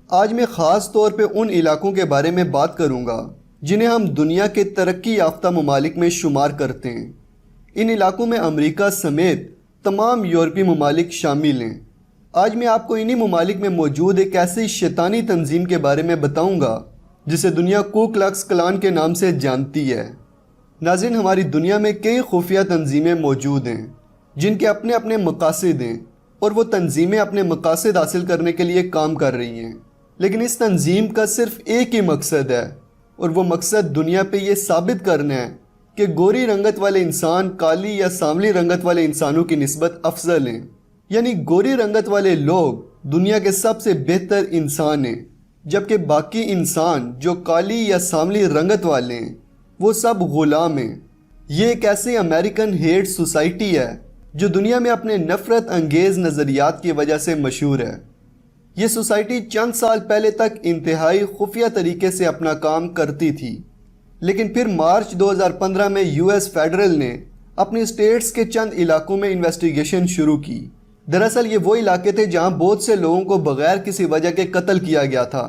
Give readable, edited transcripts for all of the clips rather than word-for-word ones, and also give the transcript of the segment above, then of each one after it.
آج میں خاص طور پہ ان علاقوں کے بارے میں بات کروں گا جنہیں ہم دنیا کے ترقی یافتہ ممالک میں شمار کرتے ہیں۔ ان علاقوں میں امریکہ سمیت تمام یورپی ممالک شامل ہیں۔ آج میں آپ کو انہی ممالک میں موجود ایک ایسی شیطانی تنظیم کے بارے میں بتاؤں گا جسے دنیا کو کلکس کلان کے نام سے جانتی ہے۔ ناظرین، ہماری دنیا میں کئی خفیہ تنظیمیں موجود ہیں جن کے اپنے اپنے مقاصد ہیں اور وہ تنظیمیں اپنے مقاصد حاصل کرنے کے لیے کام کر رہی ہیں، لیکن اس تنظیم کا صرف ایک ہی مقصد ہے اور وہ مقصد دنیا پہ یہ ثابت کرنا ہے کہ گوری رنگت والے انسان کالی یا سانولی رنگت والے انسانوں کی نسبت افضل ہیں، یعنی گوری رنگت والے لوگ دنیا کے سب سے بہتر انسان ہیں، جبکہ باقی انسان جو کالی یا سانولی رنگت والے ہیں وہ سب غلام ہیں۔ یہ ایک ایسی امریکن ہیٹ سوسائٹی ہے جو دنیا میں اپنے نفرت انگیز نظریات کی وجہ سے مشہور ہے۔ یہ سوسائٹی چند سال پہلے تک انتہائی خفیہ طریقے سے اپنا کام کرتی تھی، لیکن پھر مارچ 2015 میں US فیڈرل نے اپنی اسٹیٹس کے چند علاقوں میں انویسٹیگیشن شروع کی۔ دراصل یہ وہ علاقے تھے جہاں بہت سے لوگوں کو بغیر کسی وجہ کے قتل کیا گیا تھا۔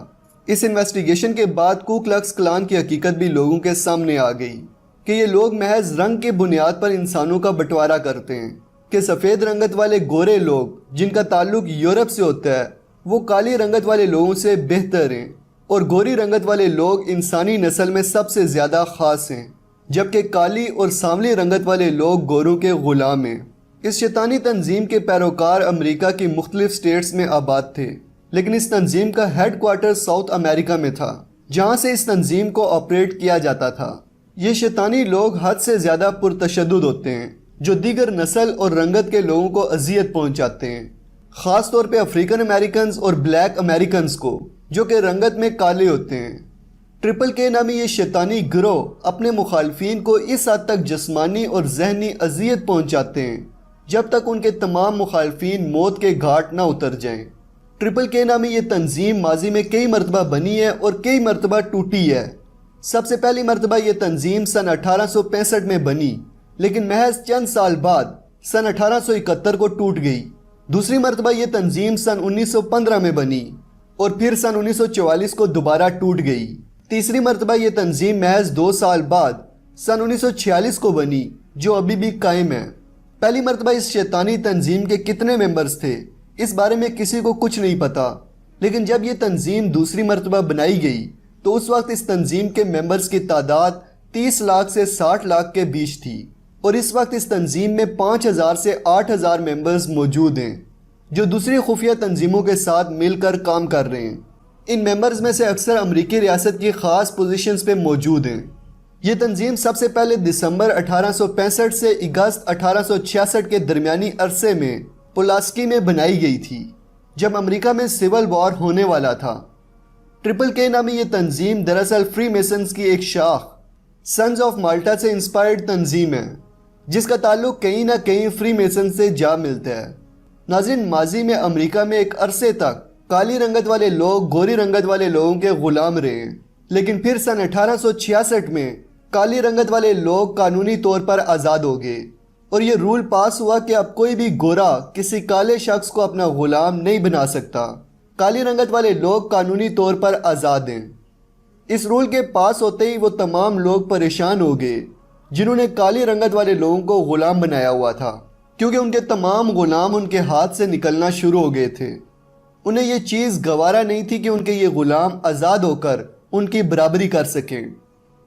اس انویسٹیگیشن کے بعد کو کلکس کلان کی حقیقت بھی لوگوں کے سامنے آ گئی کہ یہ لوگ محض رنگ کے بنیاد پر انسانوں کا بٹوارہ کرتے ہیں، کہ سفید رنگت والے گورے لوگ جن کا تعلق یورپ سے ہوتا ہے وہ کالی رنگت والے لوگوں سے بہتر ہیں، اور گوری رنگت والے لوگ انسانی نسل میں سب سے زیادہ خاص ہیں، جبکہ کالی اور سانولی رنگت والے لوگ گوروں کے غلام ہیں۔ اس شیطانی تنظیم کے پیروکار امریکہ کی مختلف اسٹیٹس میں آباد تھے، لیکن اس تنظیم کا ہیڈ کوارٹر ساؤتھ امریکہ میں تھا، جہاں سے اس تنظیم کو آپریٹ کیا جاتا تھا۔ یہ شیطانی لوگ حد سے زیادہ پرتشدد ہوتے ہیں، جو دیگر نسل اور رنگت کے لوگوں کو اذیت پہنچاتے ہیں، خاص طور پہ افریقن امریکنز اور بلیک امریکنز کو، جو کہ رنگت میں کالے ہوتے ہیں۔ ٹرپل کے نامی یہ شیطانی گروہ اپنے مخالفین کو اس حد تک جسمانی اور ذہنی اذیت پہنچاتے ہیں جب تک ان کے تمام مخالفین موت کے گھاٹ نہ اتر جائیں۔ ٹرپل کے نامی یہ تنظیم ماضی میں کئی مرتبہ بنی ہے اور کئی مرتبہ ٹوٹی ہے۔ سب سے پہلی مرتبہ یہ تنظیم سن 1865 میں بنی، لیکن محض چند سال بعد سن 1871 کو ٹوٹ گئی۔ دوسری مرتبہ یہ تنظیم سن 1915 میں بنی اور پھر سن 1944 کو دوبارہ ٹوٹ گئی۔ تیسری مرتبہ یہ تنظیم محض 2 سال بعد سن 1946 کو بنی، جو ابھی بھی قائم ہے۔ پہلی مرتبہ اس شیطانی تنظیم کے کتنے ممبرز تھے اس بارے میں کسی کو کچھ نہیں پتا، لیکن جب یہ تنظیم دوسری مرتبہ بنائی گئی تو اس وقت اس تنظیم کے ممبرز کی تعداد 30 لاکھ سے 60 لاکھ کے بیچ تھی، اور اس وقت اس تنظیم میں 5000 سے 8000 ممبرز موجود ہیں جو دوسری خفیہ تنظیموں کے ساتھ مل کر کام کر رہے ہیں۔ ان ممبرز میں سے اکثر امریکی ریاست کی خاص پوزیشنز پہ موجود ہیں۔ یہ تنظیم سب سے پہلے دسمبر 1865 سے اگست 1866 کے درمیانی عرصے میں پولاسکی میں بنائی گئی تھی، جب امریکہ میں سول وار ہونے والا تھا۔ ٹرپل کے نامی یہ تنظیم دراصل فری میسنز کی ایک شاخ سنز آف مالٹا سے انسپائرڈ تنظیم ہے، جس کا تعلق کہیں نہ کہیں فری میسن سے جا ملتا ہے۔ ناظرین، ماضی میں امریکہ میں ایک عرصے تک کالی رنگت والے لوگ گوری رنگت والے لوگوں کے غلام رہے ہیں، لیکن پھر سن 1866 میں کالی رنگت والے لوگ قانونی طور پر آزاد ہو گئے، اور یہ رول پاس ہوا کہ اب کوئی بھی گورا کسی کالے شخص کو اپنا غلام نہیں بنا سکتا۔ کالی رنگت والے لوگ قانونی طور پر آزاد ہیں۔ اس رول کے پاس ہوتے ہی وہ تمام لوگ پریشان ہو گئے جنہوں نے کالی رنگت والے لوگوں کو غلام بنایا ہوا تھا، کیونکہ ان کے تمام غلام ان کے ہاتھ سے نکلنا شروع ہو گئے تھے۔ انہیں یہ چیز گوارا نہیں تھی کہ ان کے یہ غلام آزاد ہو کر ان کی برابری کر سکیں،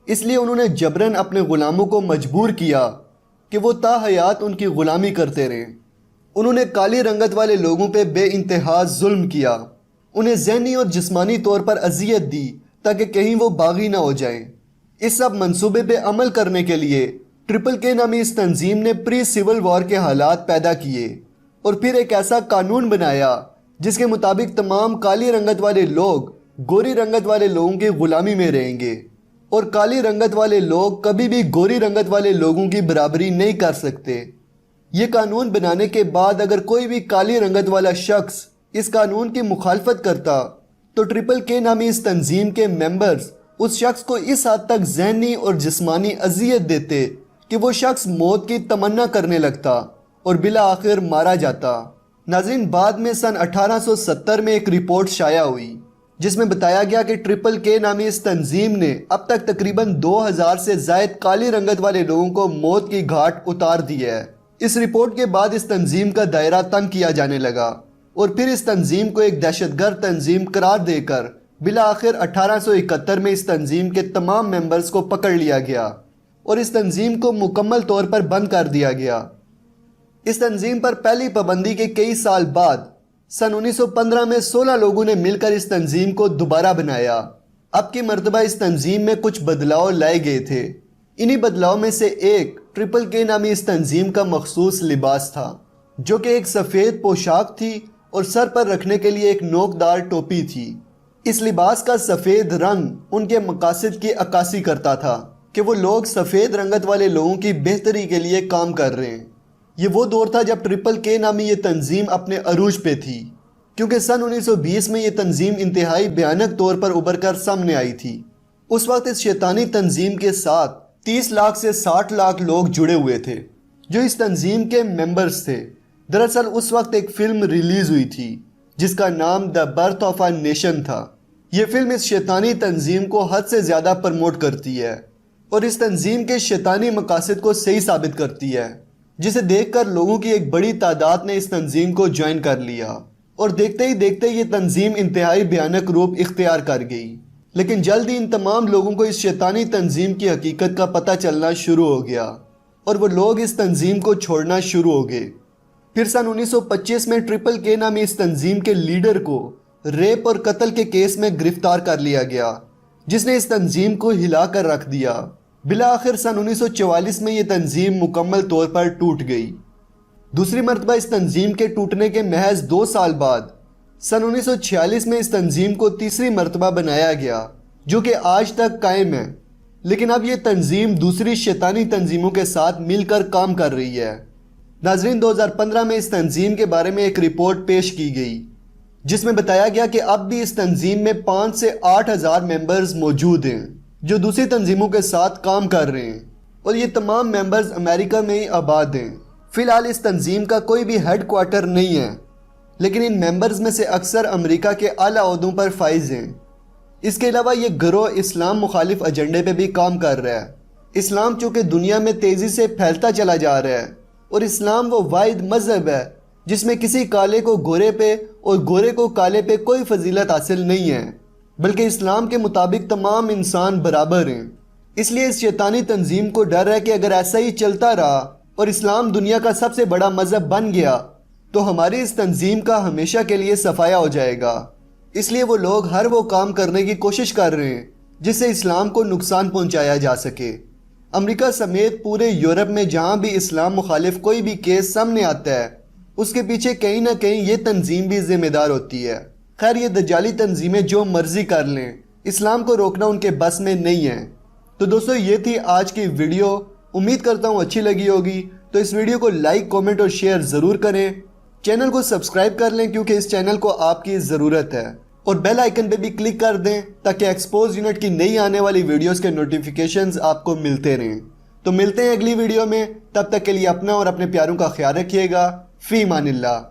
اس لیے انہوں نے جبراً اپنے غلاموں کو مجبور کیا کہ وہ تا حیات ان کی غلامی کرتے رہیں۔ انہوں نے کالی رنگت والے لوگوں پہ بے انتہا ظلم کیا، انہیں ذہنی اور جسمانی طور پر اذیت دی تاکہ کہیں وہ باغی نہ ہو جائیں۔ اس سب منصوبے پہ عمل کرنے کے لیے ٹرپل کے نامی اس تنظیم نے پری سول وار کے حالات پیدا کیے اور پھر ایک ایسا قانون بنایا جس کے مطابق تمام کالی رنگت والے لوگ گوری رنگت والے لوگوں کی غلامی میں رہیں گے، اور کالی رنگت والے لوگ کبھی بھی گوری رنگت والے لوگوں کی برابری نہیں کر سکتے۔ یہ قانون بنانے کے بعد اگر کوئی بھی کالی رنگت والا شخص اس قانون کی مخالفت کرتا تو ٹرپل کے نامی اس تنظیم کے ممبرز اس شخص کو اس حد تک ذہنی اور جسمانی اذیت دیتے کہ وہ شخص موت کی تمنا کرنے لگتا اور بالآخر مارا جاتا۔ ناظرین، بعد میں سن 1870 میں ایک رپورٹ شائع ہوئی جس میں بتایا گیا کہ ٹرپل کے نامی اس تنظیم نے اب تک تقریباً 2000 سے زائد کالی رنگت والے لوگوں کو موت کی گھاٹ اتار دی ہے۔ اس رپورٹ کے بعد اس تنظیم کا دائرہ تنگ کیا جانے لگا اور پھر اس تنظیم کو ایک دہشت گرد تنظیم قرار دے کر بالآخر 1871 میں اس تنظیم کے تمام ممبرز کو پکڑ لیا گیا اور اس تنظیم کو مکمل طور پر بند کر دیا گیا۔ اس تنظیم پر پہلی پابندی کے کئی سال بعد سن 1915 میں 16 لوگوں نے مل کر اس تنظیم کو دوبارہ بنایا۔ اب کی مرتبہ اس تنظیم میں کچھ بدلاؤ لائے گئے تھے۔ انہی بدلاؤ میں سے ایک ٹرپل کے نامی اس تنظیم کا مخصوص لباس تھا، جو کہ ایک سفید پوشاک تھی اور سر پر رکھنے کے لیے ایک نوکدار ٹوپی تھی۔ اس لباس کا سفید رنگ ان کے مقاصد کی عکاسی کرتا تھا کہ وہ لوگ سفید رنگت والے لوگوں کی بہتری کے لیے کام کر رہے ہیں۔ یہ وہ دور تھا جب ٹرپل کے نامی یہ تنظیم اپنے عروج پہ تھی، کیونکہ سن 1920 میں یہ تنظیم انتہائی بھیانک طور پر ابھر کر سامنے آئی تھی۔ اس وقت اس شیطانی تنظیم کے ساتھ 30 لاکھ سے 60 لاکھ لوگ جڑے ہوئے تھے جو اس تنظیم کے ممبرز تھے۔ دراصل اس وقت ایک فلم ریلیز ہوئی تھی جس کا نام the birth of a nation تھا۔ یہ فلم اس شیطانی تنظیم کو حد سے زیادہ پروموٹ کرتی ہے اور اس تنظیم کے شیطانی مقاصد کو صحیح ثابت کرتی ہے، جسے دیکھ کر لوگوں کی ایک بڑی تعداد نے اس تنظیم کو جوائن کر لیا اور دیکھتے ہی دیکھتے یہ تنظیم انتہائی بھیانک روپ اختیار کر گئی۔ لیکن جلد ہی ان تمام لوگوں کو اس شیطانی تنظیم کی حقیقت کا پتہ چلنا شروع ہو گیا اور وہ لوگ اس تنظیم کو چھوڑنا شروع ہو گئے۔ پھر سن 1925 میں ٹرپل کے نامی اس تنظیم کے لیڈر کو ریپ اور قتل کے کیس میں گرفتار کر لیا گیا، جس نے اس تنظیم کو ہلا کر رکھ دیا۔ بالآخر سن 1944 میں یہ تنظیم مکمل طور پر ٹوٹ گئی۔ دوسری مرتبہ اس تنظیم کے ٹوٹنے کے محض 2 سال بعد سن 1946 میں اس تنظیم کو تیسری مرتبہ بنایا گیا، جو کہ آج تک قائم ہے، لیکن اب یہ تنظیم دوسری شیطانی تنظیموں کے ساتھ مل کر کام کر رہی ہے۔ ناظرین، 2015 میں اس تنظیم کے بارے میں ایک رپورٹ پیش کی گئی جس میں بتایا گیا کہ اب بھی اس تنظیم میں 5 سے 8 ہزار ممبرز موجود ہیں جو دوسری تنظیموں کے ساتھ کام کر رہے ہیں، اور یہ تمام ممبرز امریکہ میں ہی آباد ہیں۔ فی الحال اس تنظیم کا کوئی بھی ہیڈ کوارٹر نہیں ہے، لیکن ان ممبرز میں سے اکثر امریکہ کے اعلیٰ عہدوں پر فائز ہیں۔ اس کے علاوہ یہ گروہ اسلام مخالف ایجنڈے پہ بھی کام کر رہا ہے۔ اسلام چونکہ دنیا میں تیزی سے پھیلتا چلا جا رہا ہے، اور اسلام وہ واحد مذہب ہے جس میں کسی کالے کو گورے پہ اور گورے کو کالے پہ کوئی فضیلت حاصل نہیں ہے، بلکہ اسلام کے مطابق تمام انسان برابر ہیں۔ اس لیے اس شیطانی تنظیم کو ڈر ہے کہ اگر ایسا ہی چلتا رہا اور اسلام دنیا کا سب سے بڑا مذہب بن گیا تو ہماری اس تنظیم کا ہمیشہ کے لیے صفایا ہو جائے گا۔ اس لیے وہ لوگ ہر وہ کام کرنے کی کوشش کر رہے ہیں جس سے اسلام کو نقصان پہنچایا جا سکے۔ امریکہ سمیت پورے یورپ میں جہاں بھی اسلام مخالف کوئی بھی کیس سامنے آتا ہے، اس کے پیچھے کہیں نہ کہیں یہ تنظیم بھی ذمہ دار ہوتی ہے۔ خیر، یہ دجالی تنظیمیں جو مرضی کر لیں، اسلام کو روکنا ان کے بس میں نہیں ہے۔ تو دوستو، یہ تھی آج کی ویڈیو۔ امید کرتا ہوں اچھی لگی ہوگی، تو اس ویڈیو کو لائک، کومنٹ اور شیئر ضرور کریں۔ چینل کو سبسکرائب کر لیں کیونکہ اس چینل کو آپ کی ضرورت ہے، اور بیل آئیکن پہ بھی کلک کر دیں تاکہ ایکسپوز یونٹ کی نئی آنے والی ویڈیوز کے نوٹیفیکیشنز آپ کو ملتے رہیں۔ تو ملتے ہیں اگلی ویڈیو میں، تب تک کے لیے اپنا اور اپنے پیاروں کا خیال رکھیے گا۔ فی امان اللہ۔